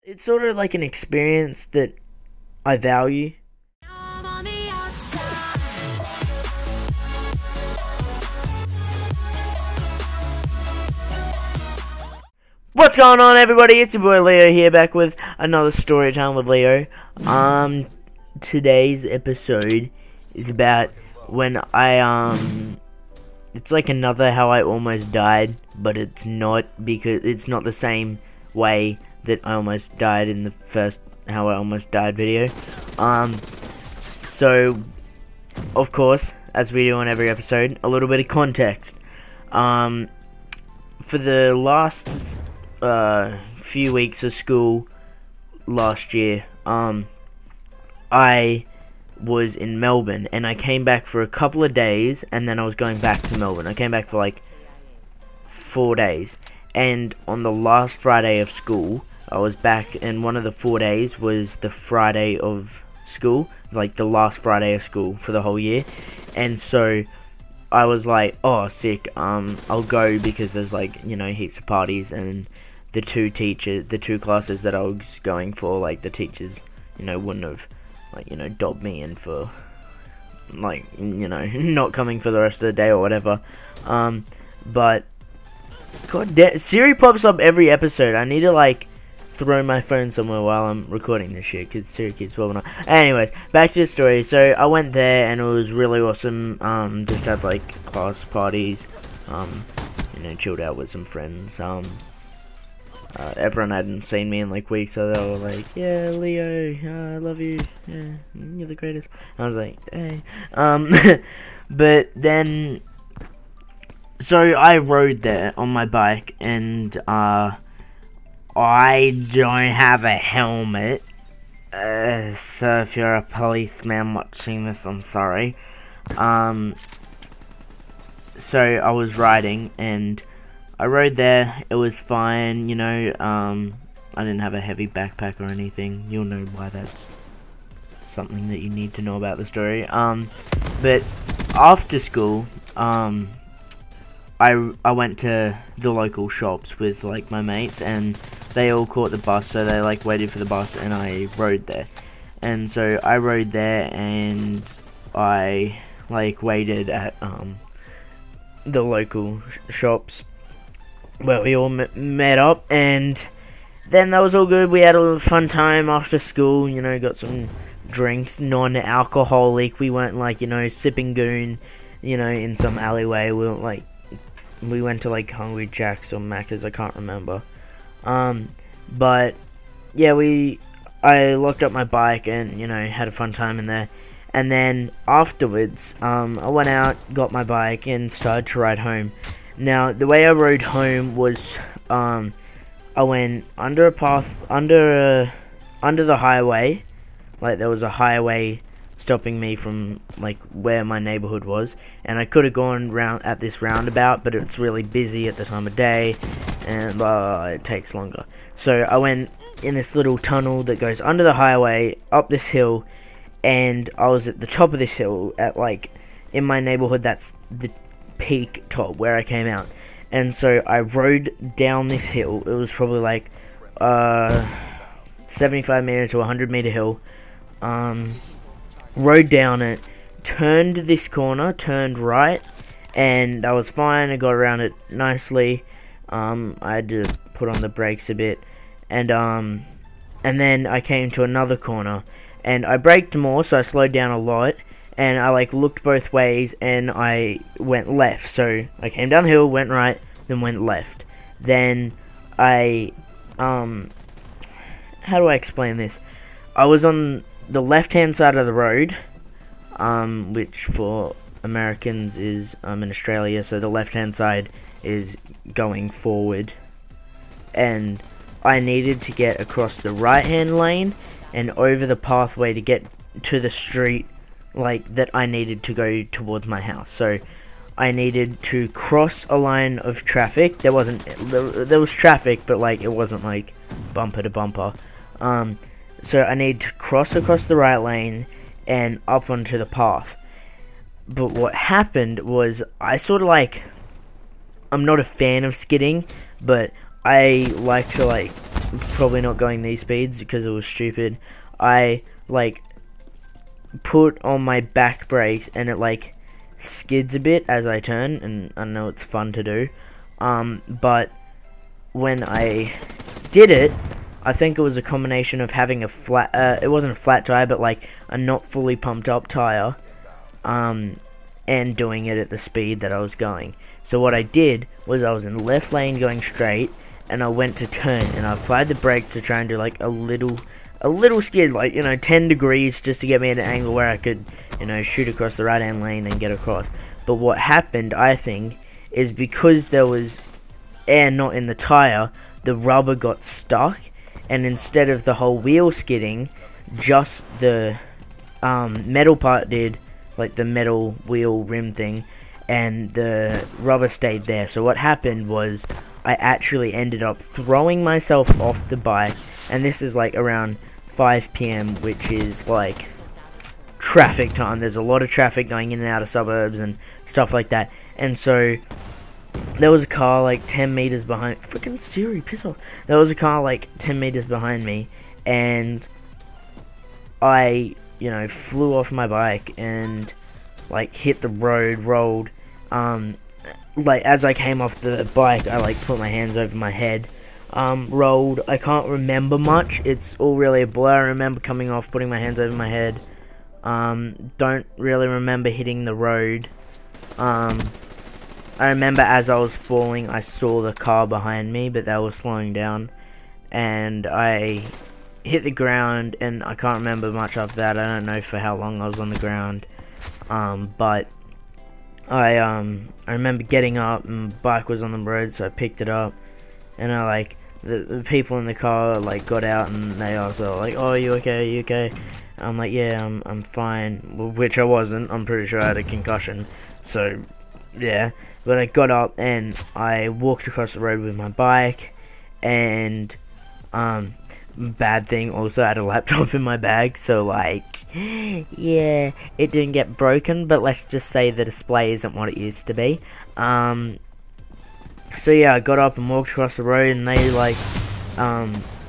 It's sort of like an experience that I value. What's going on, everybody? It's your boy Leo here, back with another story time with Leo. Today's episode is about when it's like another how I almost died, but it's not, because it's not the same way that I almost died in the first how I almost died video. So, of course, as we do on every episode, a little bit of context. For the last few weeks of school last year, I was in Melbourne, and I came back for a couple of days, and then I was going back to Melbourne. I came back for like 4 days, and on the last Friday of school, I was back, and one of the 4 days was the Friday of school, like the last Friday of school for the whole year. And so I was like, oh, sick, I'll go, because there's like, you know, heaps of parties, and the two classes that I was going for, like, the teachers, you know, wouldn't have, like, you know, dobbed me in for, like, you know, not coming for the rest of the day or whatever. But god damn, Siri pops up every episode. I need to, like, throw my phone somewhere while I'm recording this shit, because Siri keeps popping up. Anyways, back to the story. So I went there, and it was really awesome. Just had, like, class parties, you know, chilled out with some friends. Everyone hadn't seen me in like weeks, so they were like, yeah, Leo, I love you, yeah, you're the greatest. I was like, hey. But then, so I rode there on my bike, and I don't have a helmet, so if you're a policeman watching this, I'm sorry. So I was riding, and I rode there, it was fine, you know. I didn't have a heavy backpack or anything. You'll know why that's something that you need to know about the story. But after school, I went to the local shops with, like, my mates, and they all caught the bus, so they, like, waited for the bus, and I rode there. And so I rode there, and I, like, waited at, the local shops where we all met up, and then that was all good. We had a fun time after school, you know, got some drinks, non-alcoholic. We weren't, like, you know, sipping goon, you know, in some alleyway. We weren't, like, we went to, like, Hungry Jack's or Macca's, I can't remember. But yeah, I locked up my bike and, you know, had a fun time in there. And then afterwards, I went out, got my bike, and started to ride home. Now, the way I rode home was, I went under a path, under the highway. Like, there was a highway stopping me from, like, where my neighborhood was. And I could have gone round at this roundabout, but it's really busy at the time of day, and it takes longer. So I went in this little tunnel that goes under the highway, up this hill, and I was at the top of this hill, at, like, in my neighborhood, that's the peak top where I came out. And so I rode down this hill. It was probably like 75 meter to 100 meter hill. Rode down it, turned this corner, turned right, and I was fine. I got around it nicely. I had to put on the brakes a bit, and then I came to another corner, and I braked more, so I slowed down a lot. And I, like, looked both ways, and I went left. So I came down the hill, went right, then went left. Then I, how do I explain this? I was on the left-hand side of the road, which for Americans is, in Australia, so the left-hand side is going forward. And I needed to get across the right-hand lane and over the pathway to get to the street, like, that I needed to go towards my house. So I needed to cross a line of traffic. There was traffic, but, like, it wasn't, like, bumper to bumper. So I needed to cross across the right lane and up onto the path. But what happened was, I sort of, like, I'm not a fan of skidding, but I like to, like, probably not going these speeds because it was stupid. I like put on my back brakes and it like skids a bit as I turn, and I know it's fun to do. But when I did it, I think it was a combination of having a flat, it wasn't a flat tire, but like a not fully pumped up tire, and doing it at the speed that I was going. So what I did was I was in the left lane going straight, and I went to turn, and I applied the brake to try and do like a little skid, like, you know, 10 degrees, just to get me at an angle where I could, you know, shoot across the right hand lane and get across. But what happened, I think, is because there was air not in the tire, the rubber got stuck, and instead of the whole wheel skidding, just the metal part did, like the metal wheel rim thing, and the rubber stayed there. So what happened was I actually ended up throwing myself off the bike, and this is like around 5 PM, which is like traffic time. There's a lot of traffic going in and out of suburbs and stuff like that, and so there was a car like 10 meters behind. Freaking Siri, piss off. There was a car like 10 meters behind me, and I, you know, flew off my bike and like hit the road, rolled. Like as I came off the bike, I like put my hands over my head, rolled. I can't remember much. It's all really a blur. I remember coming off, putting my hands over my head. Don't really remember hitting the road. I remember as I was falling, I saw the car behind me, but they were slowing down, and I hit the ground, and I can't remember much of that. I don't know for how long I was on the ground, but I remember getting up, and the bike was on the road, so I picked it up, and I like the people in the car like got out, and they also like, "Oh, you okay? You okay?" I'm like, "Yeah, I'm fine," which I wasn't. I'm pretty sure I had a concussion, so yeah. But I got up and I walked across the road with my bike, and bad thing, also I had a laptop in my bag, so like, yeah, it didn't get broken, but let's just say the display isn't what it used to be. So yeah, I got up and walked across the road, and they like,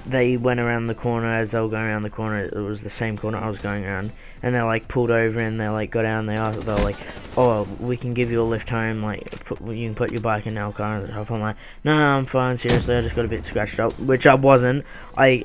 they went around the corner. As they were going around the corner, it was the same corner I was going around, and they like pulled over, and they like got out, and they were like, "Oh, we can give you a lift home, like you can put your bike in our car and stuff." I'm like, no, I'm fine, seriously, I just got a bit scratched up," which I wasn't. I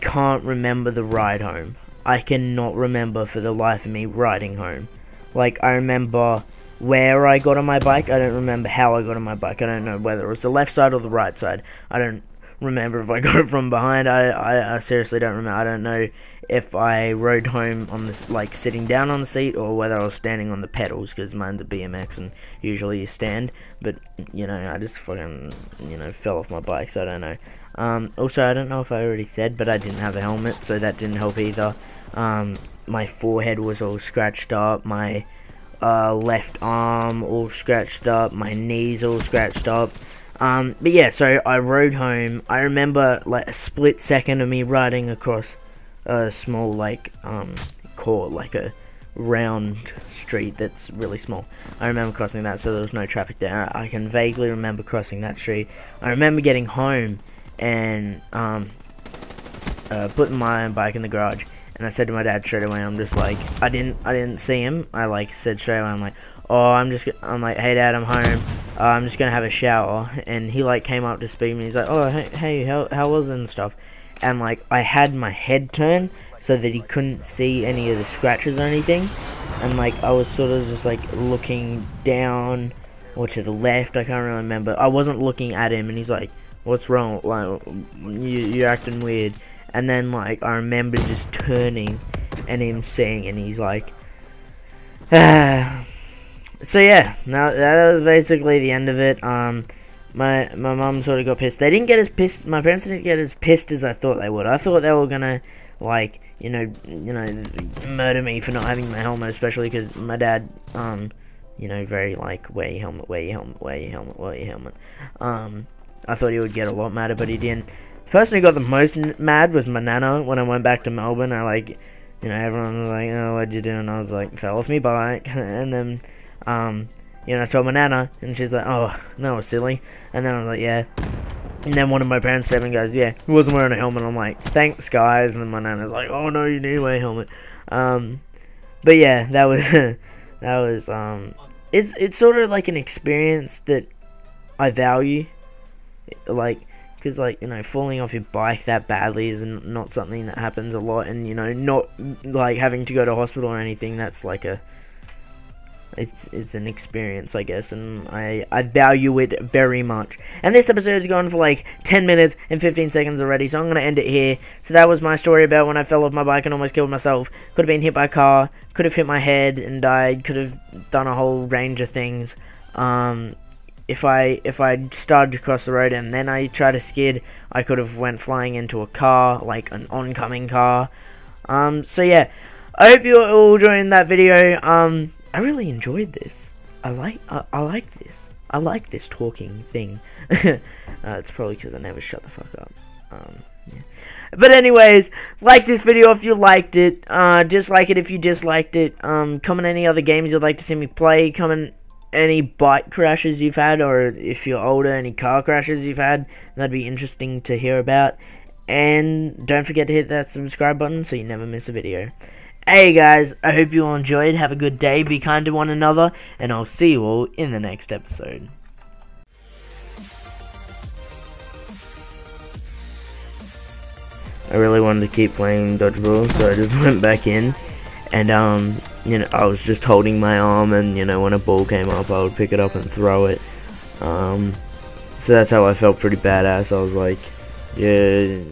can't remember the ride home. I cannot remember for the life of me riding home. Like, I remember where I got on my bike. I don't remember how I got on my bike. I don't know whether it was the left side or the right side. I don't remember if I got it from behind. I seriously don't remember. I don't know if I rode home on this, like sitting down on the seat, or whether I was standing on the pedals, because mine's a BMX and usually you stand. But you know, I just fucking, you know, fell off my bike, so I don't know. Also, I don't know if I already said, but I didn't have a helmet, so that didn't help either. My forehead was all scratched up, my left arm all scratched up, my knees all scratched up. But yeah, so I rode home. I remember like a split second of me riding across a small like court, like a round street that's really small. I remember crossing that, so there was no traffic there. I can vaguely remember crossing that street. I remember getting home and putting my bike in the garage, and I said to my dad straight away, I'm just like, I didn't see him. I like said straight away, I'm like, "Oh, I'm like, hey Dad, I'm home. I'm just gonna have a shower." And he like came up to speak to me. He's like, "Oh, hey, how was it and stuff?" And like, I had my head turned so that he couldn't see any of the scratches or anything. And like, I was sort of just like looking down or to the left. I can't really remember. I wasn't looking at him, and he's like, "What's wrong? Like, you're acting weird." And then like, I remember just turning and him seeing, and he's like, ah. So yeah, now that was basically the end of it. My mum sort of got pissed. They didn't get as pissed. My parents didn't get as pissed as I thought they would. I thought they were gonna like, you know, murder me for not having my helmet, especially because my dad, you know, very like, wear your helmet, wear your helmet, wear your helmet, wear your helmet. I thought he would get a lot madder, but he didn't. The person who got the most mad was my nana. When I went back to Melbourne, I like, you know, everyone was like, "Oh, what'd you do?" And I was like, "Fell off me bike," and then. You know, I told my nana, and she's like, "Oh, that was silly." And then I was like, "Yeah." And then one of my parents said and goes, yeah, he wasn't wearing a helmet. I'm like, thanks, guys. And then my nana's like, oh, no, you need to wear a helmet. But yeah, that was, it's sort of like an experience that I value. Like, because, like, you know, falling off your bike that badly is not something that happens a lot. And, you know, not, like, having to go to hospital or anything, that's like a... It's an experience, I guess, and I value it very much. And this episode has gone for like 10 minutes and 15 seconds already, so I'm going to end it here. So that was my story about when I fell off my bike and almost killed myself. Could have been hit by a car, could have hit my head and died, could have done a whole range of things. If I started to cross the road and then I tried to skid, I could have went flying into a car, like an oncoming car. So yeah, I hope you're all enjoying that video. I really enjoyed this. I like this. I like this talking thing. It's probably because I never shut the fuck up. Yeah. But anyways, like this video if you liked it. Dislike it if you disliked it. Comment any other games you'd like to see me play. Comment any bike crashes you've had, or if you're older, any car crashes you've had. That'd be interesting to hear about. And don't forget to hit that subscribe button so you never miss a video. Hey guys, I hope you all enjoyed. Have a good day, be kind to one another, and I'll see you all in the next episode. I really wanted to keep playing dodgeball, so I just went back in, and you know, I was just holding my arm, and you know, when a ball came up, I would pick it up and throw it. So that's how I felt pretty badass. I was like, yeah.